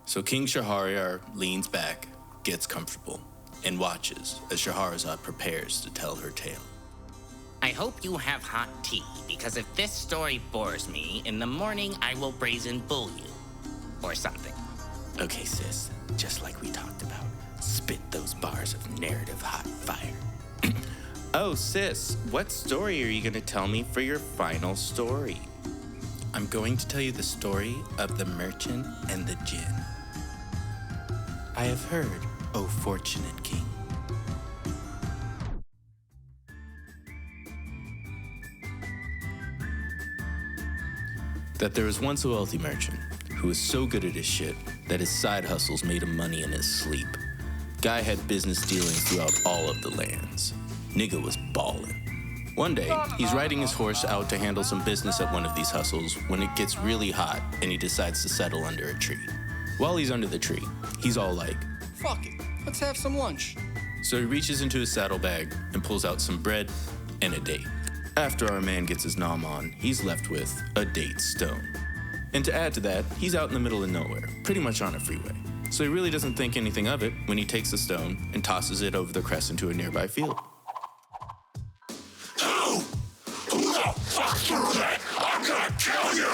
So King Shahryar leans back, gets comfortable, and watches as Shahrazad prepares to tell her tale. I hope you have hot tea, because if this story bores me, in the morning I will brazen bull you. Or something. Okay, sis, just like we talked about, spit those bars of narrative hot fire. Oh, sis, what story are you going to tell me for your final story? I'm going to tell you the story of the merchant and the Djinn. I have heard, O fortunate king, that there was once a wealthy merchant who was so good at his shit that his side hustles made him money in his sleep. Guy had business dealings throughout all of the lands. Nigga was ballin'. One day, he's riding his horse out to handle some business at one of these hustles when it gets really hot and he decides to settle under a tree. While he's under the tree, he's all like, fuck it, let's have some lunch. So he reaches into his saddlebag and pulls out some bread and a date. After our man gets his nom on, he's left with a date stone. And to add to that, he's out in the middle of nowhere, pretty much on a freeway. So he really doesn't think anything of it when he takes the stone and tosses it over the crest into a nearby field. Who the fuck threw that? I'm gonna kill you!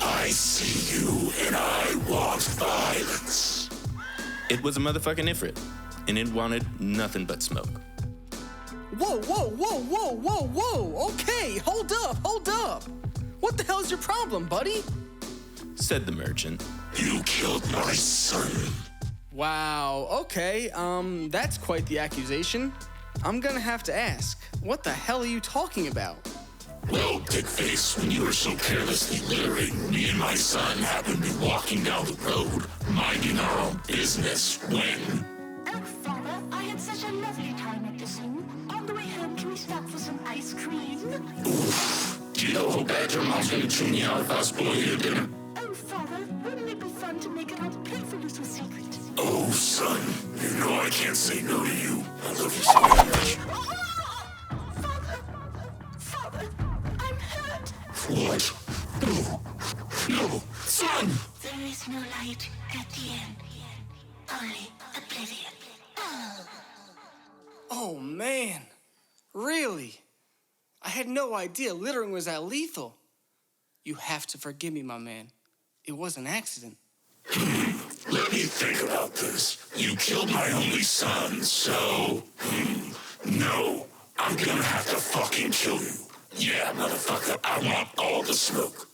I see you and I want violence. It was a motherfucking ifrit, and it wanted nothing but smoke. Whoa. Okay, hold up. What the hell's your problem, buddy? Said the merchant. You killed my son. Wow, okay, that's quite the accusation. I'm gonna have to ask, what the hell are you talking about? Well, Dickface, when you were so carelessly littering, me and my son happened to be walking down the road, minding our own business, when... Oh, Father, I had such a lovely time at the zoo. On the way home, can we stop for some ice cream? Oof. Do you know how bad your mom's gonna chew me out if I spoil your dinner? Oh, Father, wouldn't it be fun to make it out a painful little secret? Oh, son, you know I can't say no to you. I love you so very much. Father, I'm hurt. What? No, son! There is no light at the end. Only oblivion. Oh, man. Really? I had no idea littering was that lethal. You have to forgive me, my man. It was an accident. Let me think about this. You killed my only son, so... No, I'm gonna have to fucking kill you. Yeah, motherfucker, I want all the smoke.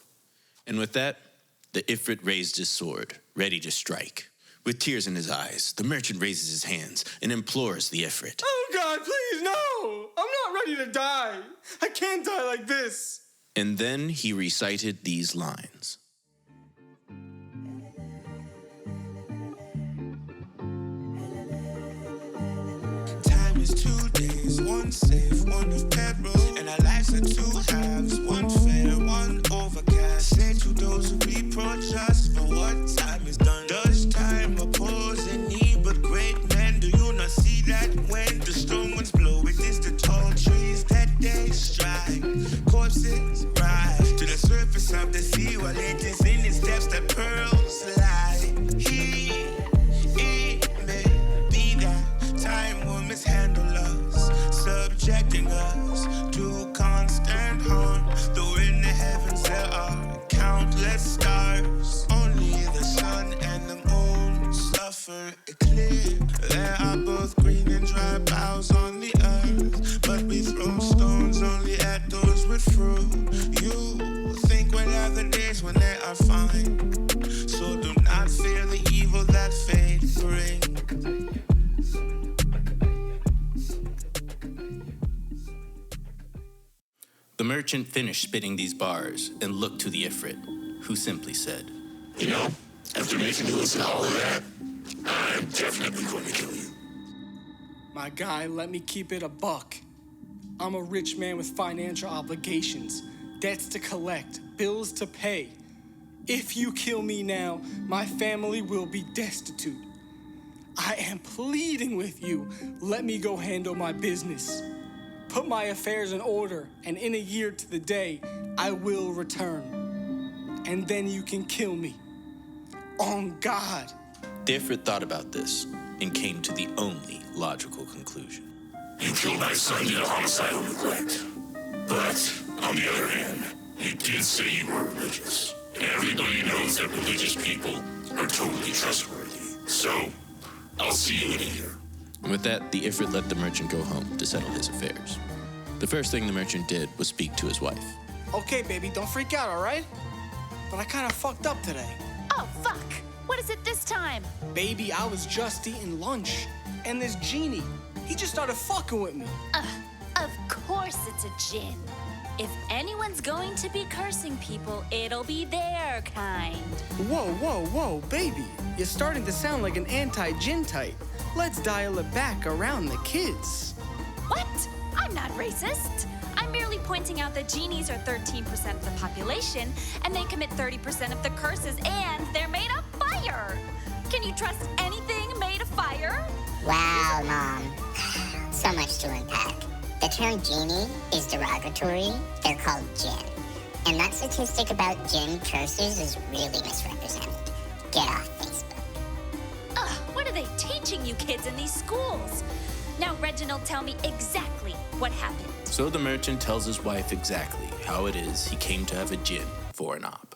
And with that, the ifrit raised his sword, ready to strike. With tears in his eyes, the merchant raises his hands and implores the ifrit. Oh, God, please, no! I'm not ready to die. I can't die like this. And then he recited these lines. Time is 2 days, one safe, one of peril, and our lives are two halves, one fair, one overcast. Say to those who reproach us for what time is done. Does time oppose any but great men? Do you not see that when the strong winds blow, it is the tall trees that they strike? Corpses rise to the surface of the sea while it is in its depths that pearls lie. It may be that time will mishandle us, subjecting us to constant harm. Though in the heavens there are countless stars, only the sun and the moon suffer eclipse. There are both green and dry boughs on the earth, but we throw stones only at those with fruit. You think we'll have the days when they are fine, so do not fear the evil that fate brings. The merchant finished spitting these bars and looked to the ifrit, who simply said, You know, after making you listen to all of that, I'm definitely going to kill you. My guy, let me keep it a buck. I'm a rich man with financial obligations, debts to collect, bills to pay. If you kill me now, my family will be destitute. I am pleading with you. Let me go handle my business. Put my affairs in order, and in a year to the day, I will return. And then you can kill me. On God. The Ifrit thought about this and came to the only logical conclusion. You killed my son due to homicidal neglect. But, on the other hand, you did say you were religious. And everybody knows that religious people are totally trustworthy. So, I'll see you in a year. And with that, the Ifrit let the merchant go home to settle his affairs. The first thing the merchant did was speak to his wife. Okay, baby, don't freak out, all right? But I kind of fucked up today. Oh, fuck! What is it this time? Baby, I was just eating lunch, and this genie, he just started fucking with me. Of course it's a djinn. If anyone's going to be cursing people, it'll be their kind. Whoa, baby. You're starting to sound like an anti-djinn type. Let's dial it back around the kids. What? I'm not racist. I'm merely pointing out that genies are 13% of the population, and they commit 30% of the curses, and they're made of fire. Can you trust anything made of fire? Wow, Mom. So much to unpack. The term genie is derogatory. They're called Djinn. And that statistic about Djinn curses is really misrepresented. Get off Facebook. What are they teaching you kids in these schools? Now, Reginald, tell me exactly what happened. So the merchant tells his wife exactly how it is he came to have a djinn for an op.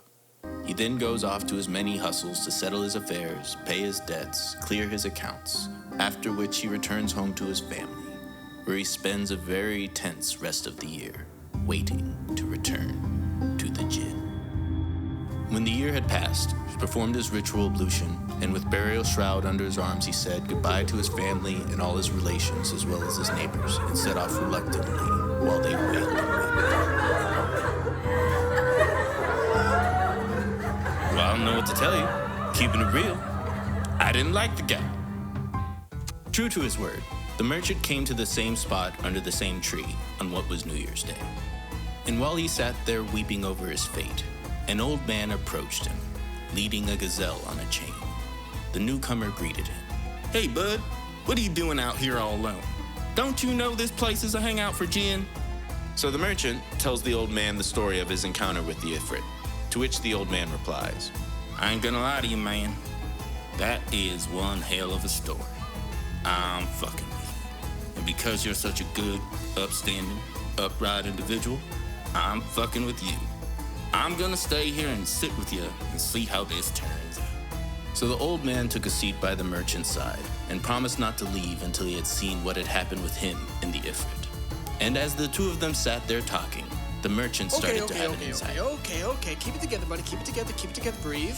He then goes off to his many hustles to settle his affairs, pay his debts, clear his accounts, after which he returns home to his family, where he spends a very tense rest of the year, waiting to return to the djinn. When the year had passed, he performed his ritual ablution, and with burial shroud under his arms, he said goodbye to his family and all his relations, as well as his neighbors, and set off reluctantly while they wailed and wept. Well, I don't know what to tell you. Keeping it real, I didn't like the guy. True to his word, the merchant came to the same spot under the same tree on what was New Year's Day. And while he sat there weeping over his fate, an old man approached him, leading a gazelle on a chain. The newcomer greeted him. Hey, bud, what are you doing out here all alone? Don't you know this place is a hangout for Djinn? So the merchant tells the old man the story of his encounter with the Ifrit, to which the old man replies, I ain't gonna lie to you, man. That is one hell of a story. I'm fucking with you. And because you're such a good, upstanding, upright individual, I'm fucking with you. I'm gonna stay here and sit with you and see how this turns out. So the old man took a seat by the merchant's side and promised not to leave until he had seen what had happened with him and the Ifrit. And as the two of them sat there talking, the merchant started to have an insight. Okay. Keep it together, buddy. Keep it together. Breathe.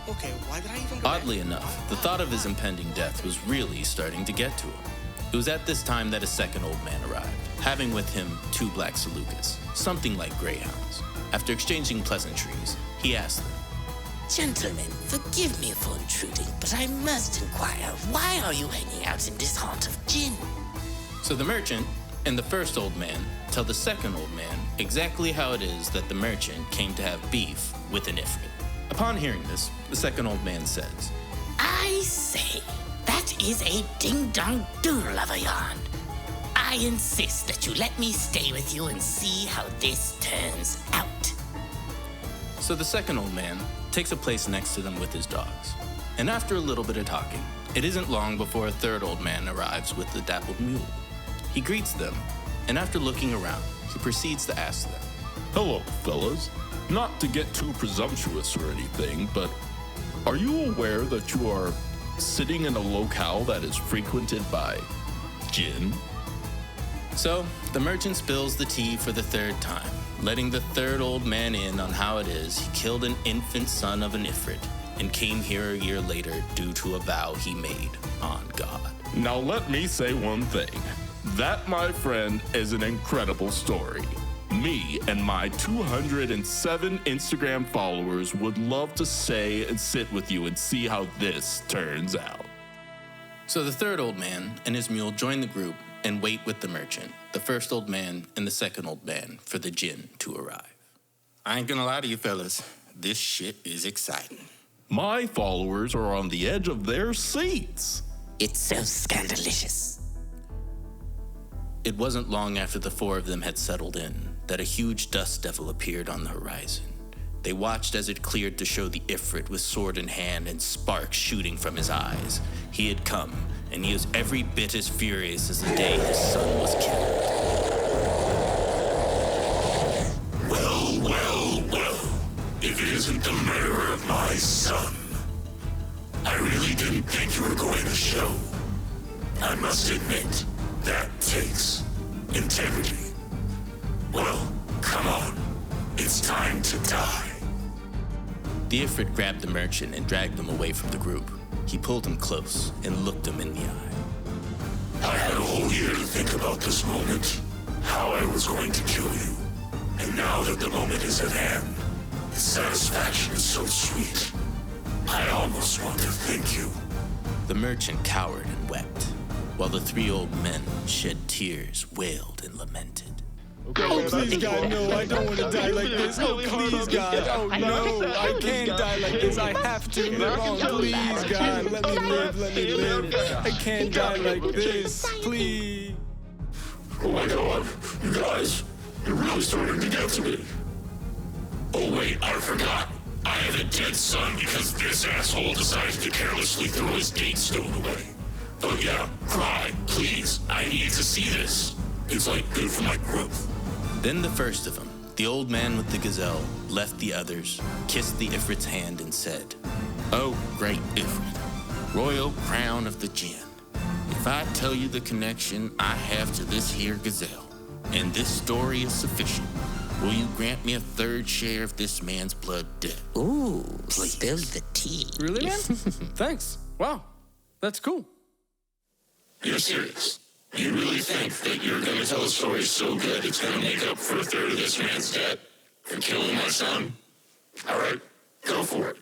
Okay, why did I even go Oddly back? enough, the thought of his impending death was really starting to get to him. It was at this time that a second old man arrived, having with him 2 black Salukas, something like greyhounds. After exchanging pleasantries, he asked them, Gentlemen, forgive me for intruding, but I must inquire, why are you hanging out in this haunt of Djinn? So the merchant and the first old man tell the second old man exactly how it is that the merchant came to have beef with an Ifrit. Upon hearing this, the second old man says, I say, that is a ding-dong-doodle of a yarn. I insist that you let me stay with you and see how this turns out. So the second old man takes a place next to them with his dogs. And after a little bit of talking, it isn't long before a third old man arrives with the dappled mule. He greets them, and after looking around, he proceeds to ask them, Hello, fellas. Not to get too presumptuous or anything, but are you aware that you are sitting in a locale that is frequented by Djinn? So, the merchant spills the tea for the third time, letting the third old man in on how it is he killed an infant son of an Ifrit and came here a year later due to a vow he made on God. Now let me say one thing. That, my friend, is an incredible story. Me and my 207 Instagram followers would love to stay and sit with you and see how this turns out. So the third old man and his mule join the group and wait with the merchant, the first old man and the second old man for the Djinn to arrive. I ain't gonna lie to you fellas, this shit is exciting. My followers are on the edge of their seats. It's so scandalicious. It wasn't long after the four of them had settled in that a huge dust devil appeared on the horizon. They watched as it cleared to show the Ifrit with sword in hand and sparks shooting from his eyes. He had come, and he was every bit as furious as the day his son was killed. Well. If it isn't the murder of my son. I really didn't think you were going to show. I must admit, that takes integrity. Well, come on. It's time to die. The Ifrit grabbed the merchant and dragged him away from the group. He pulled him close and looked him in the eye. I had a whole year to think about this moment, how I was going to kill you. And now that the moment is at hand, the satisfaction is so sweet. I almost want to thank you. The merchant cowered and wept, while the three old men shed tears, wailed, and lamented. Oh, please, God, no, I don't want to die like this. Oh, please, God. Oh, no, I can't die like this. I have to live on. Please, God, let me live. I can't die like this. Please. Oh, my God. You guys, you're really starting to get to me. Oh, wait, I forgot. I have a dead son because this asshole decided to carelessly throw his date stone away. But yeah, cry, please. I need to see this. It's like good for my growth. Then the first of them, the old man with the gazelle, left the others, kissed the Ifrit's hand, and said, "Oh, great Ifrit, royal crown of the Djinn, if I tell you the connection I have to this here gazelle, and this story is sufficient, will you grant me a third share of this man's blood debt?" Ooh, Please. spill the tea. Really, man? Thanks. Wow, that's cool. You're serious? You really think that you're gonna tell a story so good it's gonna make up for a third of this man's debt for killing my son? All right, go for it.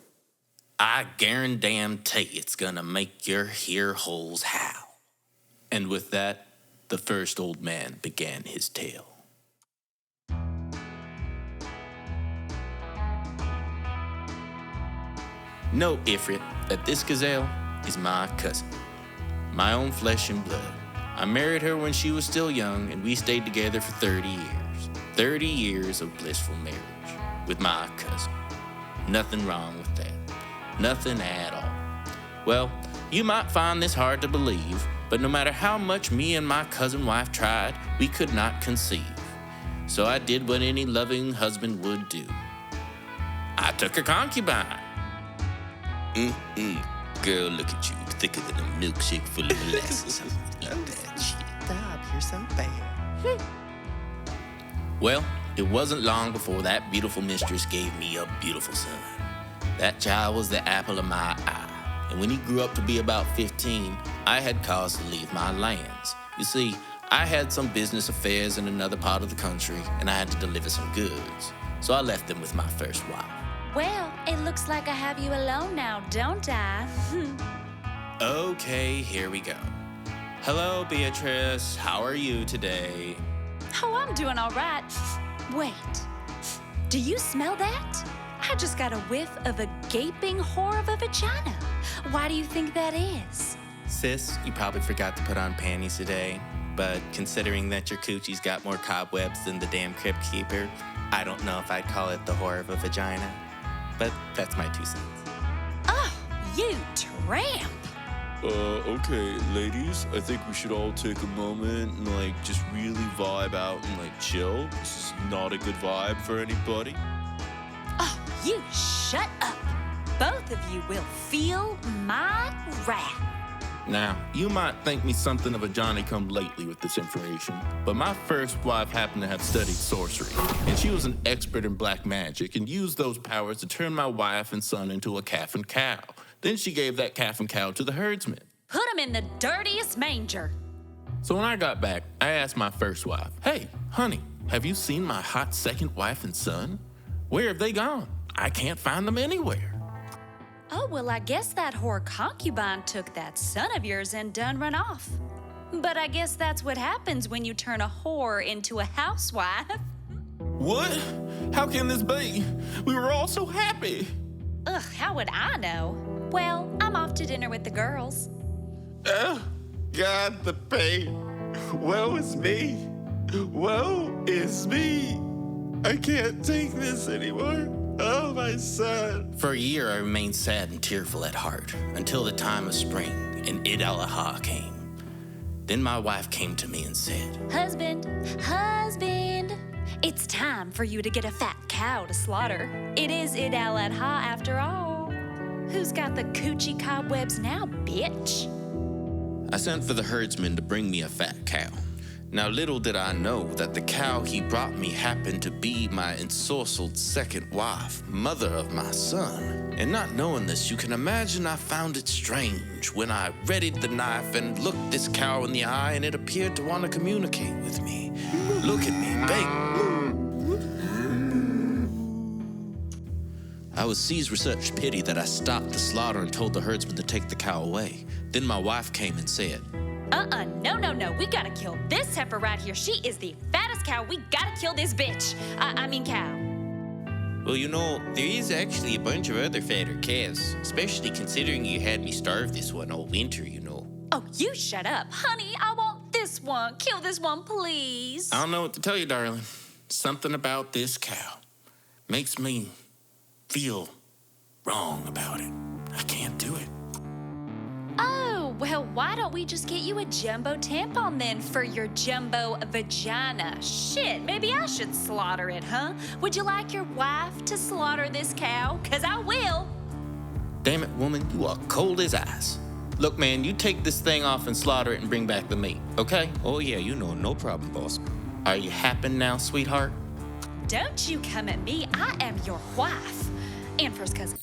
I guarantee it's gonna make your ear holes howl. And with that, the first old man began his tale. Know, Ifrit, that this gazelle is my cousin, my own flesh and blood. I married her when she was still young, and we stayed together for 30 years. 30 years of blissful marriage with my cousin. Nothing wrong with that. Nothing at all. Well, you might find this hard to believe, but no matter how much me and my cousin wife tried, we could not conceive. So I did what any loving husband would do. I took a concubine. Girl, look at you, thicker than a milkshake full of molasses. Eat that shit. Stop, you're so bad. Well, it wasn't long before that beautiful mistress gave me a beautiful son. That child was the apple of my eye, and when he grew up to be about 15, I had cause to leave my lands. You see, I had some business affairs in another part of the country, and I had to deliver some goods. So I left them with my first wife. Well, it looks like I have you alone now, don't I? Okay, here we go. Hello, Beatrice. How are you today? Oh, I'm doing all right. Wait, do you smell that? I just got a whiff of a gaping whore of a vagina. Why do you think that is? Sis, you probably forgot to put on panties today, but considering that your coochie's got more cobwebs than the damn crypt keeper, I don't know if I'd call it the whore of a vagina. But that's my 2 cents. Oh, you tramp! Okay, ladies, I think we should all take a moment and, just really vibe out and, chill. This is not a good vibe for anybody. Oh, you shut up. Both of you will feel my wrath. Now, you might think me something of a Johnny-come-lately with this information, but my first wife happened to have studied sorcery, and she was an expert in black magic and used those powers to turn my wife and son into a calf and cow. Then she gave that calf and cow to the herdsman. Put them in the dirtiest manger. So when I got back, I asked my first wife, "Hey, honey, have you seen my hot second wife and son? Where have they gone? I can't find them anywhere." Oh, well, I guess that whore concubine took that son of yours and done run off. But I guess that's what happens when you turn a whore into a housewife. What? How can this be? We were all so happy. Ugh, how would I know? Well, I'm off to dinner with the girls. Oh, God, the pain. Woe is me. Woe is me. I can't take this anymore. Oh, my son. For a year, I remained sad and tearful at heart until the time of spring and Eid al-Adha came. Then my wife came to me and said, Husband, it's time for you to get a fat cow to slaughter. It is Eid al-Adha after all. Who's got the coochie cobwebs now, bitch? I sent for the herdsman to bring me a fat cow. Now little did I know that the cow he brought me happened to be my ensorcelled second wife, mother of my son. And not knowing this, you can imagine I found it strange when I readied the knife and looked this cow in the eye, and it appeared to want to communicate with me. Look at me, beg. I was seized with such pity that I stopped the slaughter and told the herdsman to take the cow away. Then my wife came and said, No, we gotta kill this heifer right here. She is the fattest cow. We gotta kill this bitch. I mean cow. Well, you know, there is actually a bunch of other fatter calves, especially considering you had me starve this one all winter, you know. Oh, you shut up. Honey, I want this one. Kill this one, please. I don't know what to tell you, darling. Something about this cow makes me feel wrong about it. I can't do it. Oh, well, why don't we just get you a jumbo tampon then for your jumbo vagina? Shit, maybe I should slaughter it, huh? Would you like your wife to slaughter this cow? 'Cause I will. Damn it, woman, you are cold as ice. Look, man, you take this thing off and slaughter it and bring back the meat, okay? Oh, yeah, you know, no problem, boss. Are you happy now, sweetheart? Don't you come at me. I am your wife. And first cousin.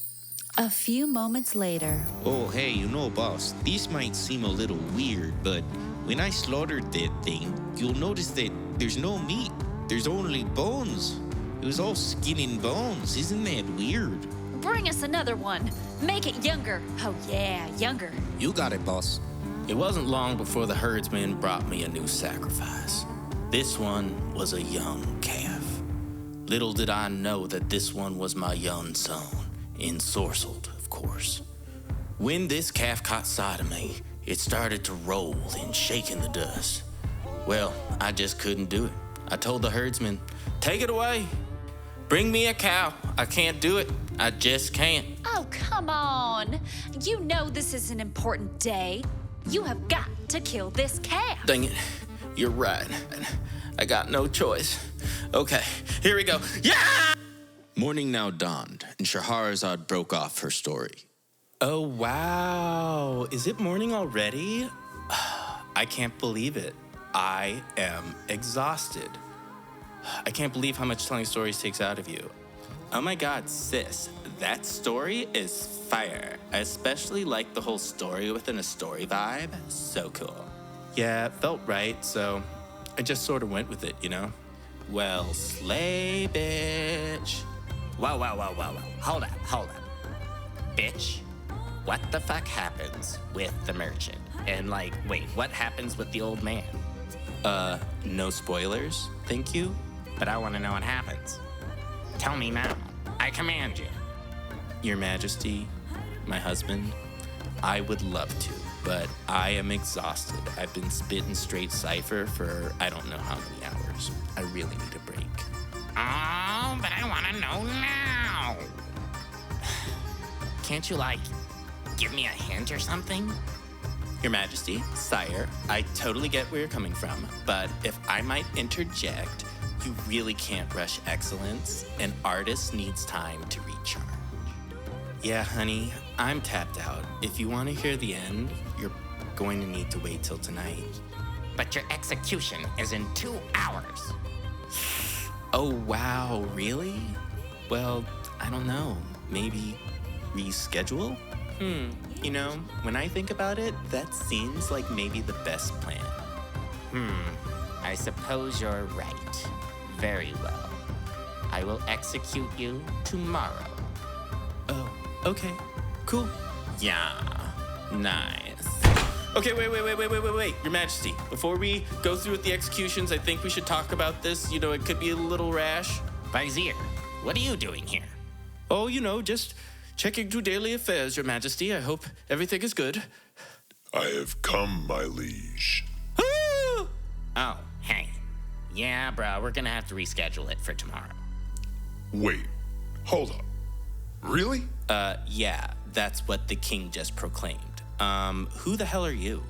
A few moments later. Oh, hey, you know, boss, this might seem a little weird, but when I slaughtered that thing, you'll notice that there's no meat. There's only bones. It was all skin and bones. Isn't that weird? Bring us another one. Make it younger. Oh, yeah, younger. You got it, boss. It wasn't long before the herdsman brought me a new sacrifice. This one was a young calf. Little did I know that this one was my young son, ensorcelled, of course. When this calf caught sight of me, it started to roll and shake in the dust. Well, I just couldn't do it. I told the herdsman, take it away. Bring me a cow. I can't do it. I just can't. Oh, come on. You know this is an important day. You have got to kill this calf. Dang it. You're right. I got no choice. Okay, here we go. Yeah! Morning now dawned, and Shahrazad broke off her story. Oh, wow. Is it morning already? I can't believe it. I am exhausted. I can't believe how much telling stories takes out of you. Oh my God, sis, that story is fire. I especially like the whole story within a story vibe. So cool. Yeah, it felt right, so I just sort of went with it, you know? Well, slay, bitch. Whoa. Hold up. Bitch, what the fuck happens with the merchant? And wait, what happens with the old man? No spoilers, thank you. But I want to know what happens. Tell me now. I command you. Your Majesty, my husband, I would love to, but I am exhausted. I've been spitting straight cipher for I don't know how many hours. I really need a break. Oh, but I want to know now. Can't you, give me a hint or something? Your Majesty, sire, I totally get where you're coming from, but if I might interject, you really can't rush excellence. An artist needs time to recharge. Yeah, honey, I'm tapped out. If you want to hear the end, you're going to need to wait till tonight. But your execution is in 2 hours. Oh, wow, really? Well, I don't know. Maybe reschedule? You know, when I think about it, that seems like maybe the best plan. I suppose you're right. Very well. I will execute you tomorrow. Oh, okay, cool. Yeah, nice. Okay, wait, Your Majesty. Before we go through with the executions, I think we should talk about this. You know, it could be a little rash. Vizier, what are you doing here? Oh, you know, just Checking to daily affairs, Your Majesty. I hope everything is good. I have come, my liege. Ah! Oh, hey. Yeah, bro, we're gonna have to reschedule it for tomorrow. Wait, hold up. Really? Yeah, that's what the king just proclaimed. Who the hell are you?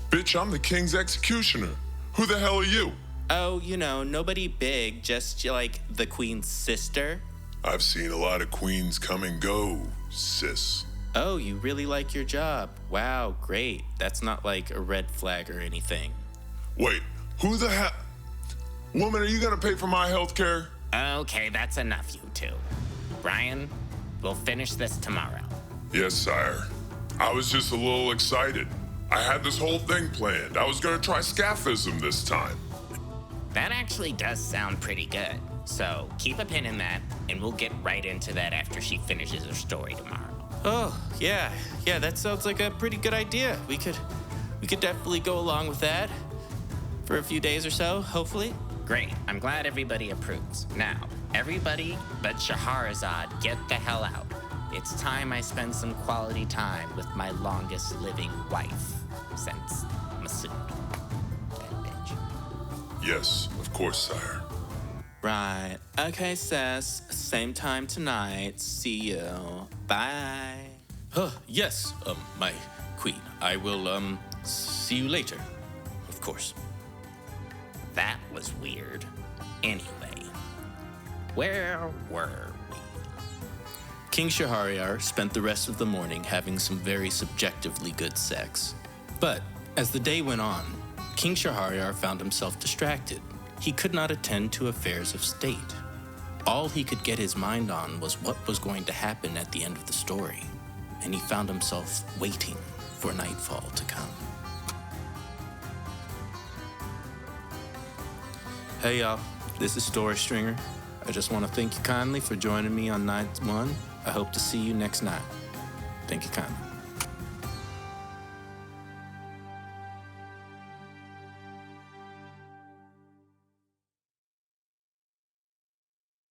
Bitch, I'm the king's executioner. Who the hell are you? Oh, you know, nobody big, just like the queen's sister. I've seen a lot of queens come and go, sis. Oh, you really like your job. Wow, great. That's not like a red flag or anything. Wait, who the hell? Woman, are you gonna pay for my health care? Okay, that's enough, you two. Brian, we'll finish this tomorrow. Yes, sire. I was just a little excited. I had this whole thing planned. I was gonna try scaphism this time. That actually does sound pretty good. So keep a pin in that, and we'll get right into that after she finishes her story tomorrow. Oh, yeah, that sounds like a pretty good idea. We could definitely go along with that for a few days or so, hopefully. Great, I'm glad everybody approves. Now, everybody but Shahrazad, get the hell out. It's time I spend some quality time with my longest living wife since Masood. That bitch. Yes, of course, sire. Right. Okay, sis. Same time tonight. See you. Bye. Yes, my queen. I will, see you later. Of course. That was weird. Anyway, where were we? King Shahryar spent the rest of the morning having some very subjectively good sex. But as the day went on, King Shahryar found himself distracted. He could not attend to affairs of state. All he could get his mind on was what was going to happen at the end of the story, and he found himself waiting for nightfall to come. Hey y'all, this is Story Stringer. I just want to thank you kindly for joining me on night 1. I hope to see you next night. Thank you kindly.